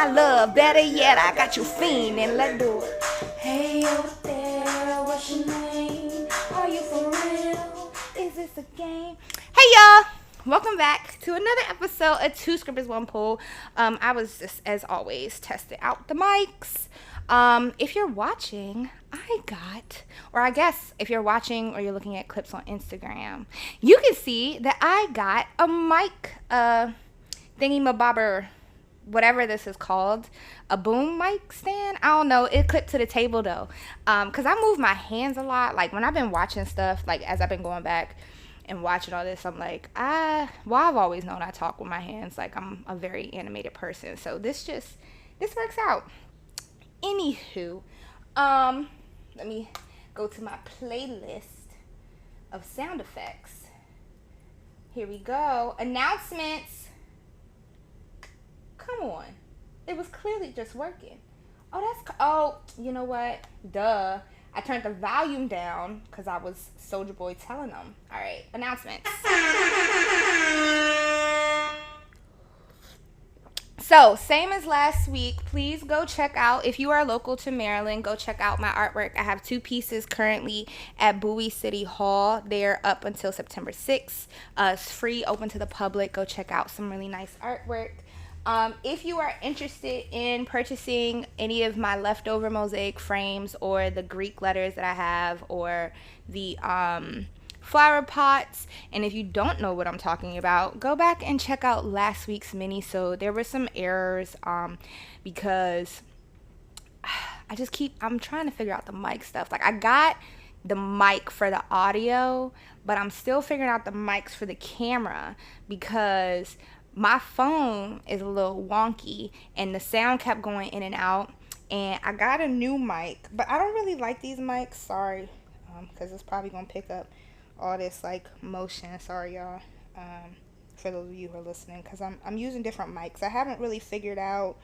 my love. Better yet, I got you fiending. Let's do it. Hey out there, what's your name? Are you for real? Is this a game? Hey y'all, welcome back to another episode of Two Scripters One Pool. I was just, as always, testing out the mics. If you're watching, I guess if you're watching or you're looking at clips on Instagram, you can see that I got a mic thingy-mabobber, whatever this is called, a boom mic stand. I don't know. It clipped to the table though, because I move my hands a lot. Like when I've been watching stuff, like as I've been going back and watching all this, I'm like, I've always known I talk with my hands. Like I'm a very animated person, so this works out. Anywho, let me go to my playlist of sound effects. Here we go. Announcements. Come on. It was clearly just working. Oh, you know what? Duh. I turned the volume down because I was Soulja Boy telling them. All right, announcements. So, same as last week, please go check out, if you are local to Maryland, go check out my artwork. I have 2 pieces currently at Bowie City Hall. They're up until September 6th. It's free, open to the public. Go check out some really nice artwork. If you are interested in purchasing any of my leftover mosaic frames or the Greek letters that I have or the flower pots, and if you don't know what I'm talking about, go back and check out last week's Minisode. There were some errors because I'm trying to figure out the mic stuff. Like I got the mic for the audio, but I'm still figuring out the mics for the camera because my phone is a little wonky and the sound kept going in and out. And I got a new mic, but I don't really like these mics. Sorry, because it's probably gonna pick up all this like motion. Sorry y'all, for those of you who are listening, because I'm using different mics. I haven't really figured out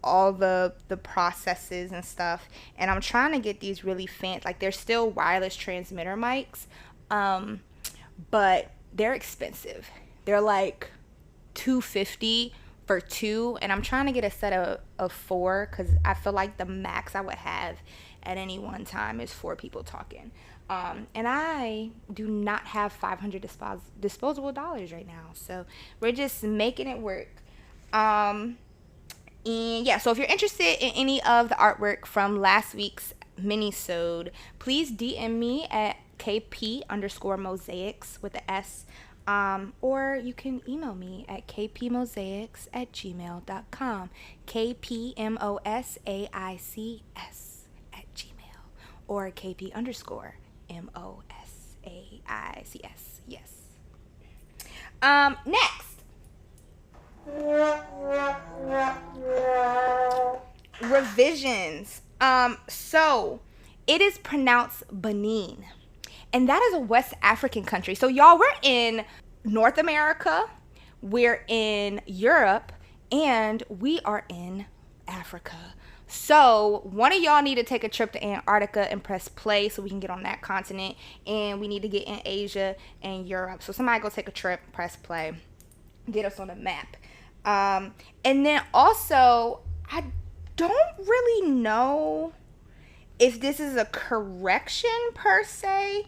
all the processes and stuff, and I'm trying to get these really fancy, like they're still wireless transmitter mics, but they're expensive. They're like $250 for 2, and I'm trying to get a set of 4 because I feel like the max I would have at any one time is 4 people talking. And I do not have $500 disposable dollars right now, so we're just making it work. And yeah, so if you're interested in any of the artwork from last week's Minisode, please DM me at kp_mosaics with the S. Or you can email me at kpmosaics@gmail.com. kpmosaics@gmail, or kp_mosaics. Yes. Next. Revisions. So it is pronounced Benin. And that is a West African country. So y'all, we're in North America, we're in Europe, and we are in Africa. So one of y'all need to take a trip to Antarctica and press play so we can get on that continent. And we need to get in Asia and Europe. So somebody go take a trip, press play, get us on the map. And then also, I don't really know if this is a correction per se,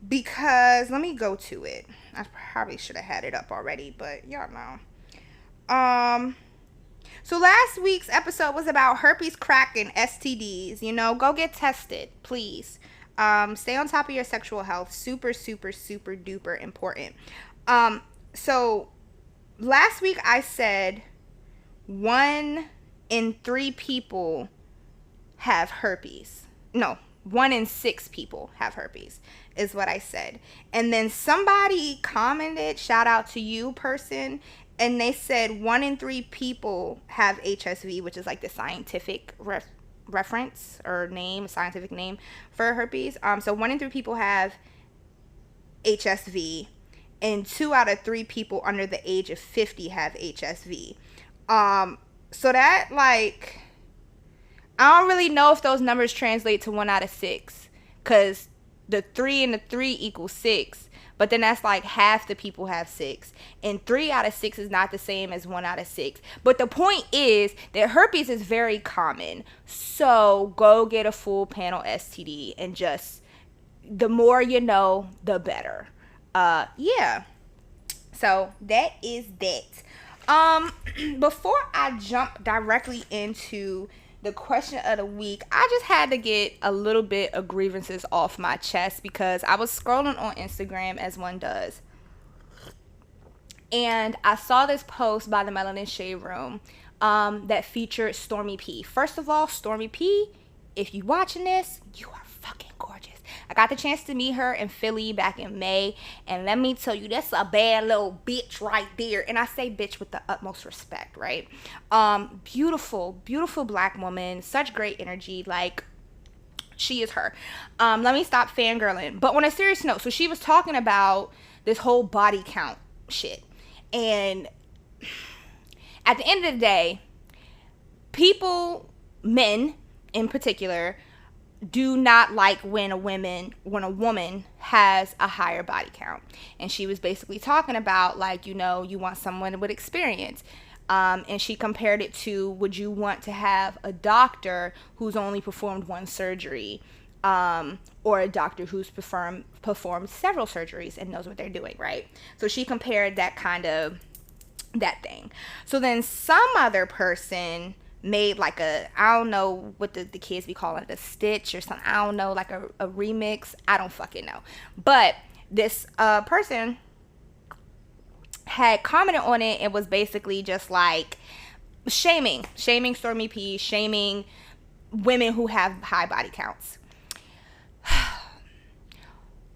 because let me go to it. I probably should have had it up already, but y'all know. So last week's episode was about herpes, crack, and STDs. You know, go get tested, please. Stay on top of your sexual health. Super, super, super duper important. So last week I said 1 in 3 people have herpes. No, 1 in 6 people have herpes is what I said. And then somebody commented, shout out to you person, and they said 1 in 3 people have HSV, which is like the scientific reference or name, scientific name for herpes. So 1 in 3 people have HSV, and 2 out of 3 people under the age of 50 have HSV. So that, like, I don't really know if those numbers translate to 1 out of 6, because the 3 and the 3 equals 6, but then that's like half the people have 6, and 3 out of 6 is not the same as 1 out of 6. But the point is that herpes is very common, so go get a full panel STD, and just the more you know, the better. Yeah. So that is that. Before I jump directly into the question of the week, I just had to get a little bit of grievances off my chest because I was scrolling on Instagram, as one does, and I saw this post by the Melanin Shade Room that featured Stormy P. First of all, Stormy P, if you watching this, you are fucking gorgeous. I got the chance to meet her in Philly back in May, and let me tell you, that's a bad little bitch right there. And I say bitch with the utmost respect, right? Beautiful, beautiful black woman, such great energy, like, she is her. Let me stop fangirling. But on a serious note, so she was talking about this whole body count shit. And at the end of the day, people, men in particular, do not like when a woman has a higher body count. And she was basically talking about, like, you know, you want someone with experience. And she compared it to, would you want to have a doctor who's only performed one surgery, or a doctor who's performed several surgeries and knows what they're doing, right? So she compared that that thing. So then some other person made like I don't know what the kids be calling it, a stitch or something, I don't know, like a remix, I don't fucking know. But this person had commented on it and was basically just like shaming Stormy P, shaming women who have high body counts.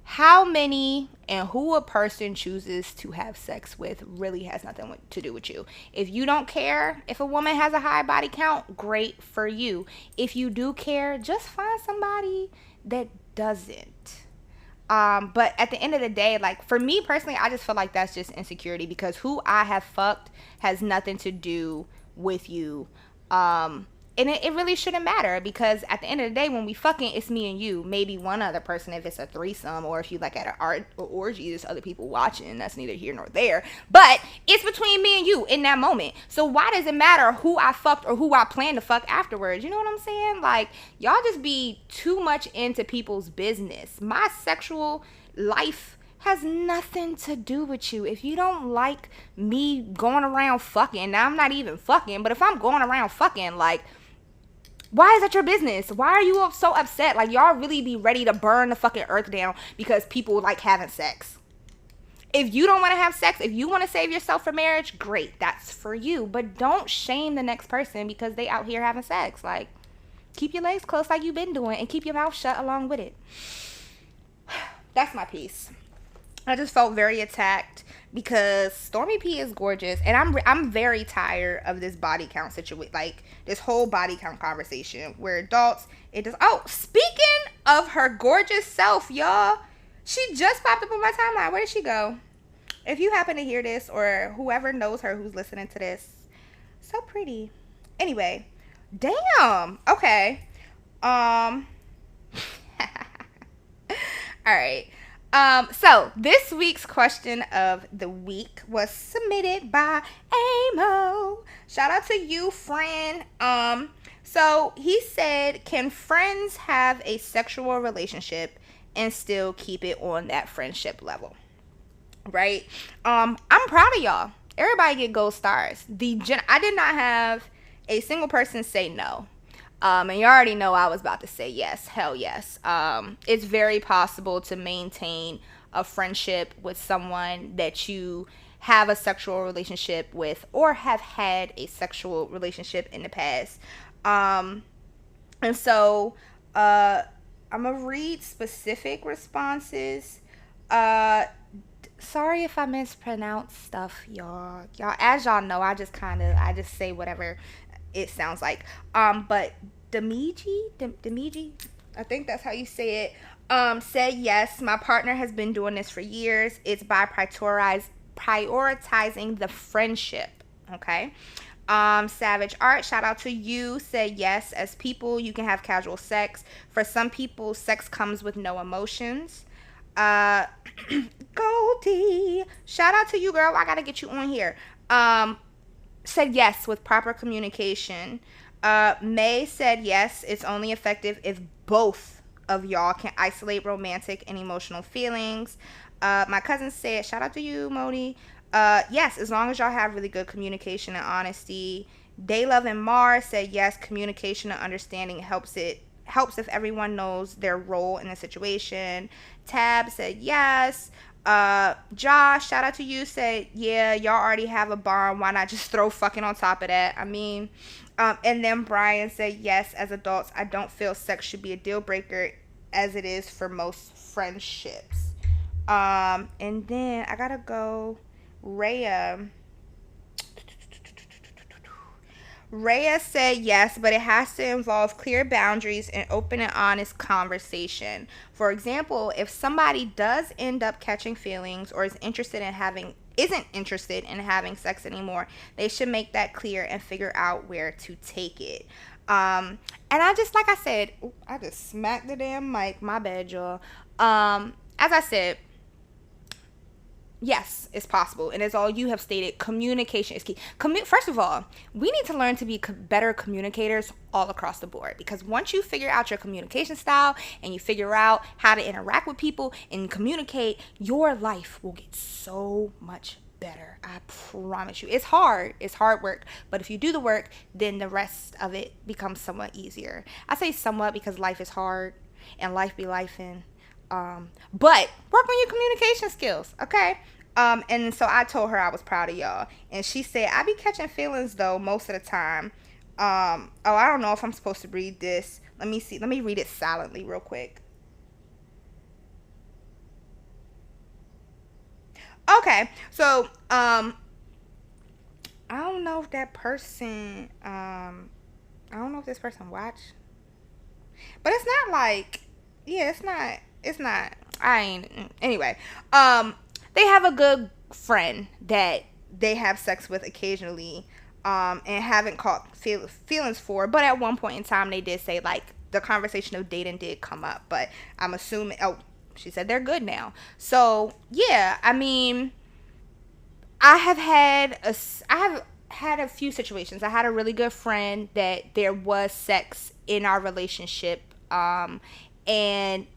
How many and who a person chooses to have sex with really has nothing to do with you. If you don't care if a woman has a high body count, great for you. If you do care, just find somebody that doesn't. But at the end of the day, like, for me personally, I just feel like that's just insecurity, because who I have fucked has nothing to do with you. And it really shouldn't matter, because at the end of the day, when we fucking, it's me and you, maybe one other person if it's a threesome, or if you like at an art or orgy, there's other people watching. That's neither here nor there, but it's between me and you in that moment. So why does it matter who I fucked or who I plan to fuck afterwards? You know what I'm saying? Like, y'all just be too much into people's business. My sexual life has nothing to do with you. If you don't like me going around fucking, now I'm not even fucking, but if I'm going around fucking, like, why is that your business? Why are you so upset? Like, y'all really be ready to burn the fucking earth down because people like having sex. If you don't want to have sex, if you want to save yourself for marriage, great, that's for you. But don't shame the next person because they out here having sex. Like, keep your legs closed like you've been doing, and keep your mouth shut along with it. That's my piece. I just felt very attacked because Stormy P is gorgeous, and I'm very tired of this body count situation, like this whole body count conversation where adults, it just, oh, speaking of her gorgeous self, y'all, she just popped up on my timeline. Where did she go? If you happen to hear this, or whoever knows her who's listening to this, so pretty. Anyway, damn. Okay. All right. So this week's question of the week was submitted by Amo. Shout out to you, friend. So he said, can friends have a sexual relationship and still keep it on that friendship level? Right? I'm proud of y'all. Everybody get gold stars. I did not have a single person say no. And you already know I was about to say yes. Hell yes. It's very possible to maintain a friendship with someone that you have a sexual relationship with, or have had a sexual relationship in the past. And so I'm going to read specific responses. Sorry if I mispronounce stuff, y'all. As y'all know, I just say whatever it sounds like. But Demiji, I think that's how you say it, said, yes, my partner has been doing this for years. It's by prioritizing the friendship. Okay. Savage Art, shout out to you, said, yes, as people, you can have casual sex. For some people, sex comes with no emotions. Uh, Goldie, shout out to you, girl. I gotta get you on here. Said yes with proper communication. May said yes, it's only effective if both of y'all can isolate romantic and emotional feelings. My cousin said, shout out to you, Moni. Yes, as long as y'all have really good communication and honesty. Daylove and Mars said yes, communication and understanding helps if everyone knows their role in the situation. Tab said yes. Josh, shout out to you, said yeah, y'all already have a bond, why not just throw fucking on top of that? I mean, and then Brian said yes, as adults I don't feel sex should be a deal breaker as it is for most friendships. And then I gotta go. Rhea. Rhea said yes, but it has to involve clear boundaries and open and honest conversation. For example, if somebody does end up catching feelings or isn't interested in having sex anymore, they should make that clear and figure out where to take it. And I just, like I said, I just smacked the damn mic. My bad, y'all. As I said, yes, it's possible. And as all you have stated, communication is key. First of all, we need to learn to be better communicators all across the board. Because once you figure out your communication style and you figure out how to interact with people and communicate, your life will get so much better. I promise you. It's hard. It's hard work. But if you do the work, then the rest of it becomes somewhat easier. I say somewhat because life is hard and life be lifing. But work on your communication skills, okay? And so I told her I was proud of y'all, and she said I be catching feelings though most of the time. Oh, I don't know if I'm supposed to read this. Let me see. Let me read it silently real quick. Okay, so I don't know if that person I don't know if this person watched, but it's not like, yeah, it's not I ain't anyway. They have a good friend that they have sex with occasionally, and haven't caught feelings for, but at one point in time they did say like the conversation of dating did come up, but I'm assuming, oh, she said they're good now. So yeah, I mean, I have had a few situations. I had a really good friend that there was sex in our relationship, and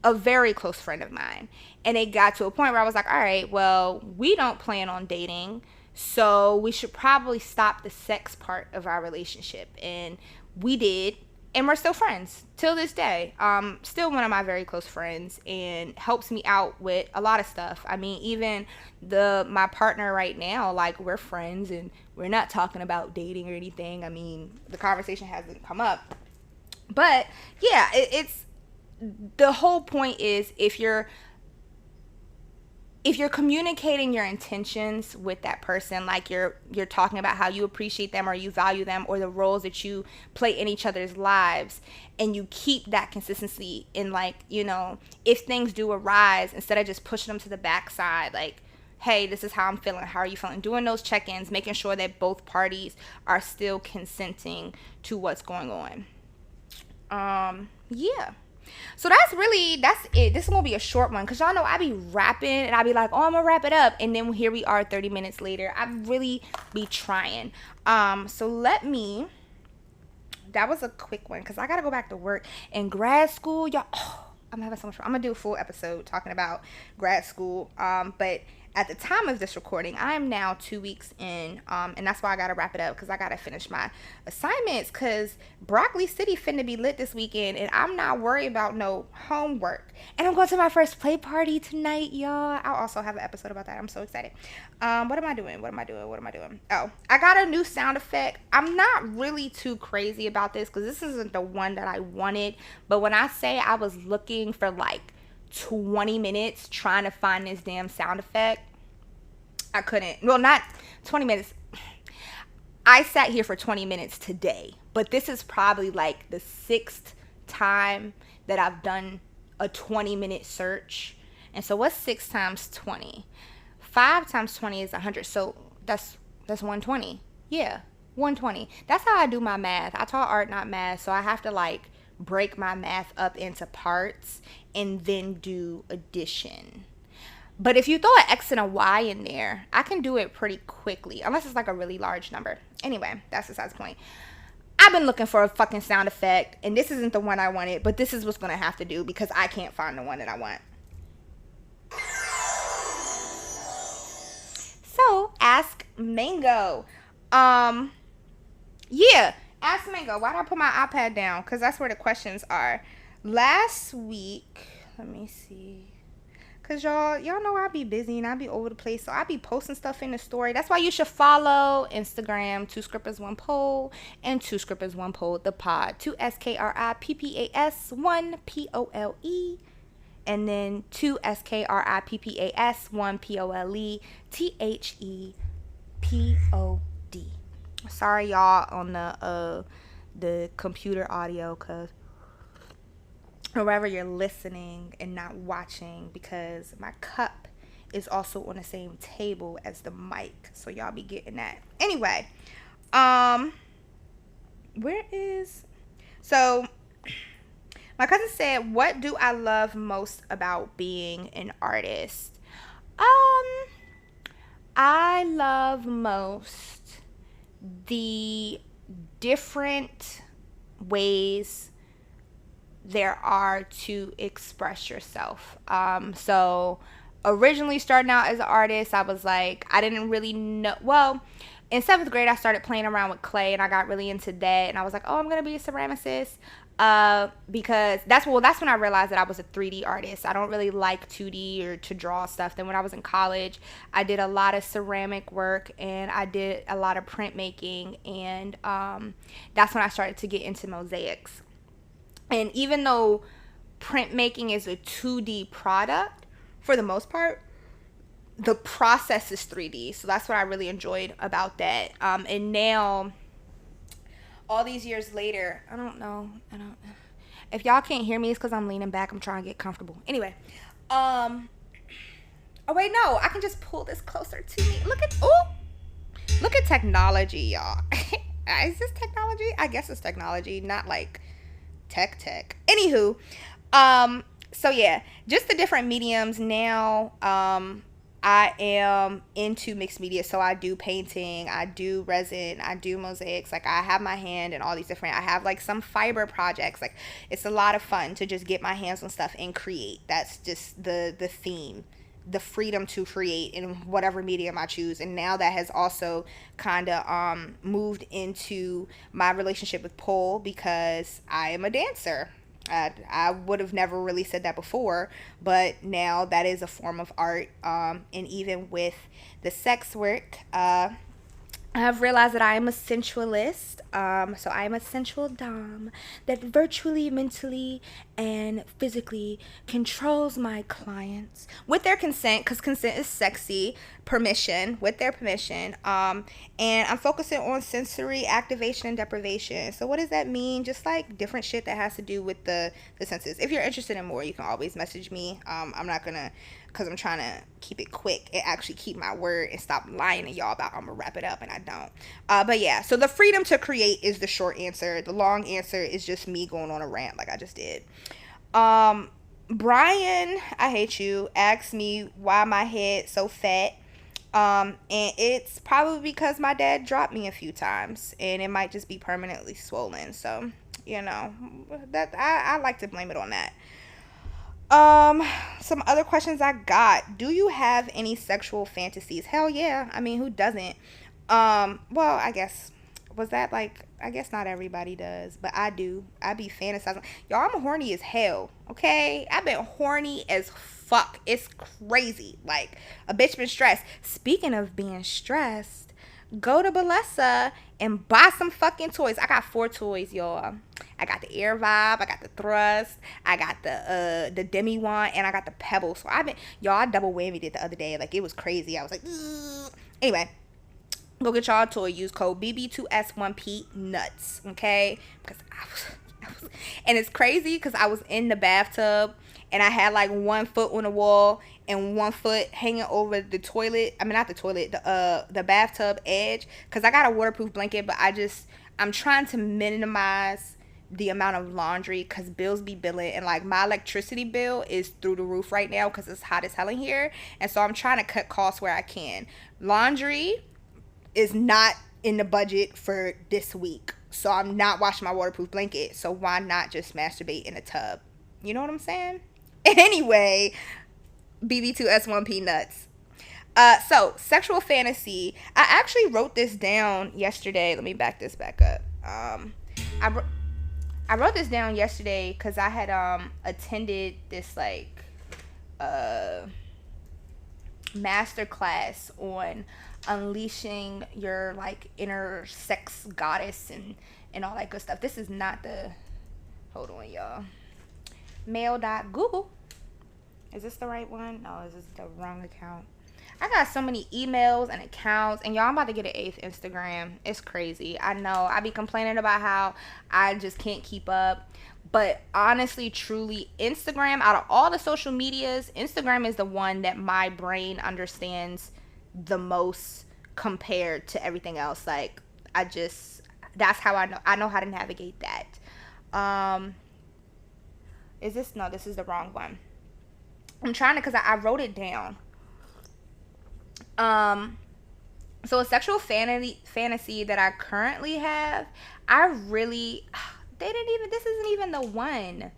a very close friend of mine, and it got to a point where I was like, all right, well, we don't plan on dating, so we should probably stop the sex part of our relationship. And we did, and we're still friends till this day. Still one of my very close friends, and helps me out with a lot of stuff. I mean, even my partner right now, like, we're friends and we're not talking about dating or anything. I mean, the conversation hasn't come up, but yeah, it's the whole point is if you're communicating your intentions with that person, like you're talking about how you appreciate them or you value them or the roles that you play in each other's lives, and you keep that consistency in, like, you know, if things do arise, instead of just pushing them to the backside, like, hey, this is how I'm feeling, how are you feeling, doing those check-ins, making sure that both parties are still consenting to what's going on. Yeah. So that's it. This is gonna be a short one because y'all know I be rapping and I be like, oh, I'm gonna wrap it up, and then here we are 30 minutes later. I really be trying. So that was a quick one because I gotta go back to work and grad school, y'all. Oh, I'm having so much fun. I'm gonna do a full episode talking about grad school. But at the time of this recording, I am now 2 weeks in, and that's why I gotta wrap it up because I gotta finish my assignments because Broccoli City finna be lit this weekend, and I'm not worried about no homework. And I'm going to my first play party tonight, y'all. I'll also have an episode about that. I'm so excited. What am I doing? Oh, I got a new sound effect. I'm not really too crazy about this because this isn't the one that I wanted, but when I say I was looking for like 20 minutes trying to find this damn sound effect, I couldn't. Well, not 20 minutes. I sat here for 20 minutes today, but this is probably like the sixth time that I've done a 20-minute search. And so what's 6 times 20? 5 times 20 is 100. So that's 120. Yeah, 120. That's how I do my math. I taught art, not math, so I have to like break my math up into parts and then do addition. But if you throw an X and a Y in there, I can do it pretty quickly, unless it's like a really large number. Anyway, that's besides the point. I've been looking for a fucking sound effect, and this isn't the one I wanted, but this is what's going to have to do because I can't find the one that I want. So, ask Mango. Yeah, ask Mango. Why did I put my iPad down? Because that's where the questions are. Last week, let me see. Because y'all know I be busy and I be over the place. So I be posting stuff in the story. That's why you should follow Instagram, 2 Scrippers 1 Poll, and 2 Scrippers 1 Poll, the pod. 2 SKRIPPAS 1 POLE. And then 2 SKRIPPAS 1 POLE THEPOD. Sorry y'all on the computer audio, because wherever you're listening and not watching, because my cup is also on the same table as the mic, so y'all be getting that. Anyway, so my cousin said, what do I love most about being an artist? I love most the different ways there are to express yourself. So originally starting out as an artist, I was like, I didn't really know. Well, in 7th grade, I started playing around with clay, and I got really into that. And I was like, oh, I'm gonna be a ceramicist, because that's when I realized that I was a 3D artist. I don't really like 2D or to draw stuff. Then when I was in college, I did a lot of ceramic work and I did a lot of printmaking, and that's when I started to get into mosaics. And even though printmaking is a 2D product, for the most part, the process is 3D. So that's what I really enjoyed about that. And now, all these years later, I don't know. If y'all can't hear me, it's because I'm leaning back. I'm trying to get comfortable. Anyway. Oh, wait, no. I can just pull this closer to me. Look at technology, y'all. Is this technology? I guess it's technology, not like tech. Anywho, so yeah, just the different mediums now. I am into mixed media, so I do painting, I do resin, I do mosaics. Like, I have my hand in all these different, I have like some fiber projects. Like, it's a lot of fun to just get my hands on stuff and create. That's just the theme, the freedom to create in whatever medium I choose. And now that has also kind of moved into my relationship with pole, because I am a dancer. I would have never really said that before, but now that is a form of art. And even with the sex work, I've realized that I am a sensualist. So I am a sensual dom that virtually, mentally, and physically controls my clients with their consent, because consent is sexy. With their permission. And I'm focusing on sensory activation and deprivation. So what does that mean? Just like different shit that has to do with the senses. If you're interested in more, you can always message me. I'm not gonna, because I'm trying to keep it quick and actually keep my word and stop lying to y'all about I'm gonna wrap it up, and I don't. But yeah, so the freedom to create is the short answer. The long answer is just me going on a rant like I just did. Brian, I hate you, asked me why my head so fat. And it's probably because my dad dropped me a few times, and it might just be permanently swollen. So, that I like to blame it on that. Some other questions I got. Do you have any sexual fantasies? Hell yeah. I mean, who doesn't? Well, I guess, was that like, I guess not everybody does, but I do. I be fantasizing. Y'all, I'm horny as hell, okay? I've been horny as fuck. It's crazy. Like, a bitch been stressed. Speaking of being stressed, go to Balesa and buy some fucking toys. I got 4 toys, y'all. I got the Air Vibe, I got the Thrust, I got the Demi Wand, and I got the Pebble. So I double whammied it the other day. Like, it was crazy. I was like, ugh. Anyway, go get y'all a toy. Use code BB2S1P nuts, okay? Because I was, and it's crazy because I was in the bathtub and I had like 1 foot on the wall and 1 foot hanging over the toilet. I mean, not the toilet, the bathtub edge, because I got a waterproof blanket, but I'm trying to minimize the amount of laundry, because bills be billing, and like my electricity bill is through the roof right now because it's hot as hell in here, and so I'm trying to cut costs where I can. Laundry is not in the budget for this week, so I'm not washing my waterproof blanket, so why not just masturbate in a tub? You know what I'm saying? Anyway, BB2S1P nuts. So sexual fantasy, I actually wrote this down yesterday. Let me back this back up. I wrote this down yesterday because I had attended this like master class on unleashing your like inner sex goddess and all that good stuff. This is not the, hold on y'all, mail.google. Is this the right one? No, is this the wrong account? I got so many emails and accounts, and y'all, I'm about to get an 8th Instagram. It's crazy. I know. I be complaining about how I just can't keep up. But honestly, truly, Instagram, out of all the social medias, Instagram is the one that my brain understands the most compared to everything else. Like, that's how I know how to navigate that. Is this, no, this is the wrong one. I'm trying to, because I wrote it down. So a sexual fantasy that I currently have, this isn't even the one.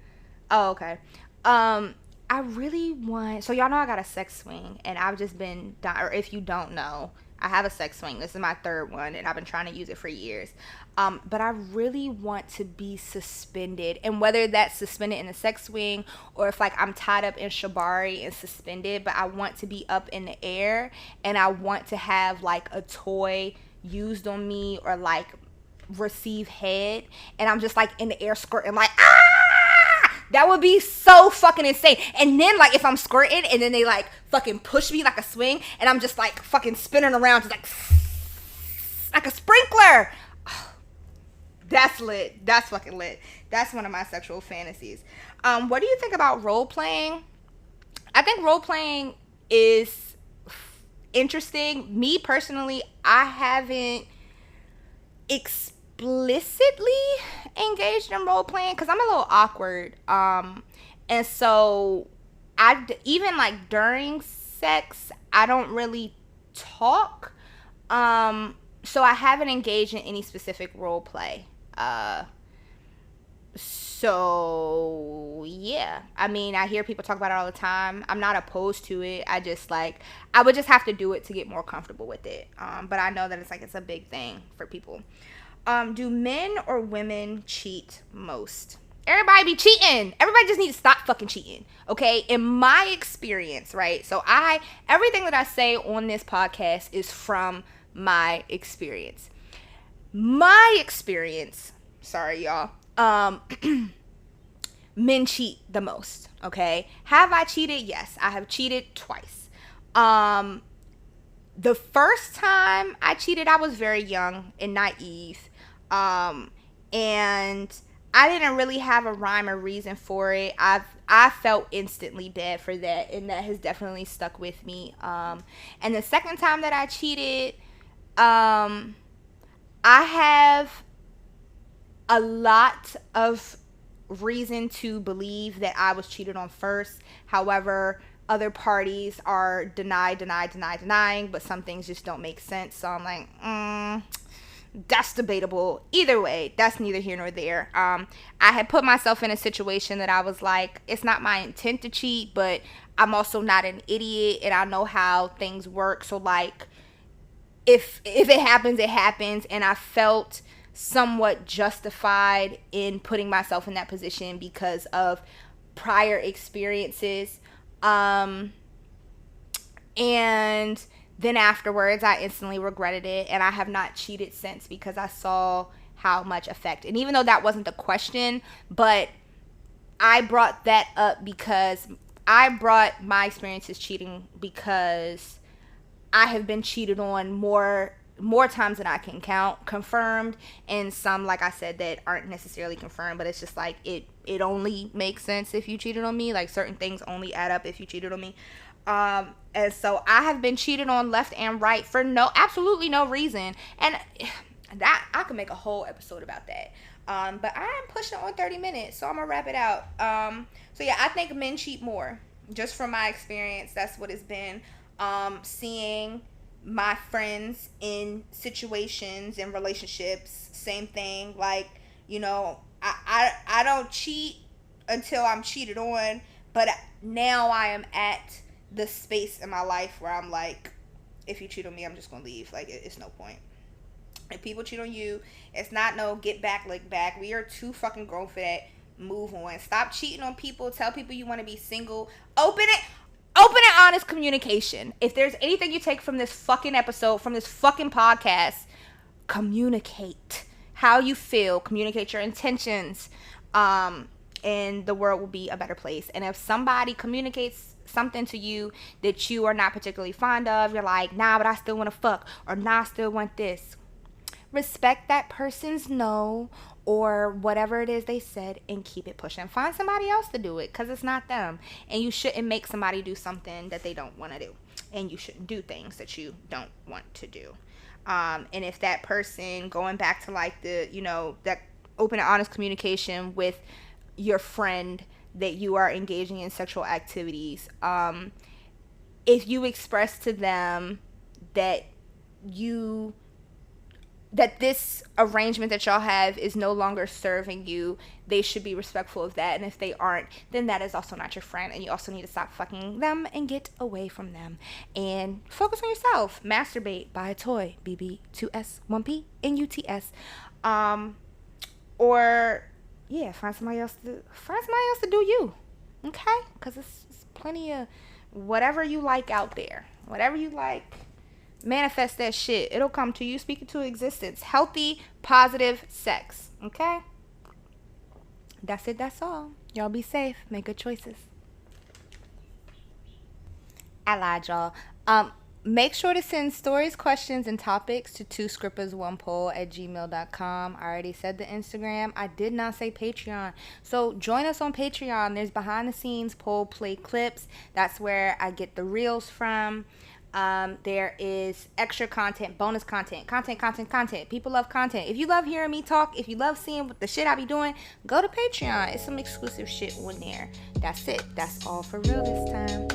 Oh, okay. I really want, so y'all know I got a sex swing, and I've just been, or if you don't know, I have a sex swing. This is my 3rd one, and I've been trying to use it for years. But I really want to be suspended, and whether that's suspended in a sex swing or if like I'm tied up in shibari and suspended, but I want to be up in the air, and I want to have like a toy used on me or like receive head, and I'm just like in the air squirting like that would be so fucking insane. And then like if I'm squirting and then they like fucking push me like a swing and I'm just like fucking spinning around just like a sprinkler. That's lit. That's fucking lit. That's one of my sexual fantasies. What do you think about role playing? I think role playing is interesting. Me personally, I haven't explicitly engaged in role playing because I'm a little awkward. And so even like during sex, I don't really talk. So I haven't engaged in any specific role play. So yeah, I mean, I hear people talk about it all the time. I'm not opposed to it. I would just have to do it to get more comfortable with it. But I know that it's a big thing for people. Do men or women cheat most? Everybody be cheating. Everybody just needs to stop fucking cheating. Okay? In my experience, right? So everything that I say on this podcast is from my experience. My experience, sorry y'all, men cheat the most. Okay? Have I cheated? Yes, I have cheated twice. The first time I cheated, I was very young and naive. And I didn't really have a rhyme or reason for it. I felt instantly bad for that, and that has definitely stuck with me. And the second time that I cheated, I have a lot of reason to believe that I was cheated on first. However, other parties are denying, but some things just don't make sense. So I'm like, that's debatable. Either way, that's neither here nor there. I had put myself in a situation that I was like, it's not my intent to cheat, but I'm also not an idiot, and I know how things work. So like, if it happens, it happens, and I felt somewhat justified in putting myself in that position because of prior experiences. And then afterwards, I instantly regretted it, and I have not cheated since because I saw how much effect. And even though that wasn't the question, but I brought that up because I brought my experiences cheating because I have been cheated on more times than I can count, confirmed, and some, like I said, that aren't necessarily confirmed, but it's just like it only makes sense if you cheated on me. Like certain things only add up if you cheated on me. And so I have been cheated on left and right for absolutely no reason. And that I could make a whole episode about that. But I'm pushing on 30 minutes, so I'm gonna wrap it out. So yeah, I think men cheat more. Just from my experience, that's what it's been. Seeing my friends in situations and relationships, same thing. Like, I don't cheat until I'm cheated on, but now I am at the space in my life where I'm like, if you cheat on me, I'm just gonna leave. Like, it's no point. If people cheat on you, it's not no get back, lick back. We are too fucking grown for that. Move on. Stop cheating on people. Tell people you want to be single. Open and honest communication. If there's anything you take from this fucking episode, from this fucking podcast, communicate how you feel. Communicate your intentions. And the world will be a better place. And if somebody communicates something to you that you are not particularly fond of, you're like, nah, but I still want to fuck, or nah, I still want this. Respect that person's no or whatever it is they said and keep it pushing. Find somebody else to do it, because it's not them. And you shouldn't make somebody do something that they don't want to do. And you shouldn't do things that you don't want to do. And if that person, going back to like that open and honest communication with your friend that you are engaging in sexual activities, if you express to them that this arrangement that y'all have is no longer serving you, they should be respectful of that. And if they aren't, then that is also not your friend, and you also need to stop fucking them and get away from them and focus on yourself. Masturbate, buy a toy, BB2S1P NUTS, or yeah, find somebody else to do you. Okay, because it's plenty of whatever you like out there. Whatever you like, manifest that shit. It'll come to you. Speak it to existence. Healthy, positive sex. Okay? That's it. That's all. Y'all be safe. Make good choices. I lied, y'all. Make sure to send stories, questions, and topics to 2scrippers1poll@gmail.com. I already said the Instagram. I did not say Patreon. So join us on Patreon. There's behind the scenes poll play clips. That's where I get the reels from. There is extra content, bonus content. People love content. If you love hearing me talk, if you love seeing what the shit I be doing, go to Patreon. It's some exclusive shit on there. That's it. That's all for real this time.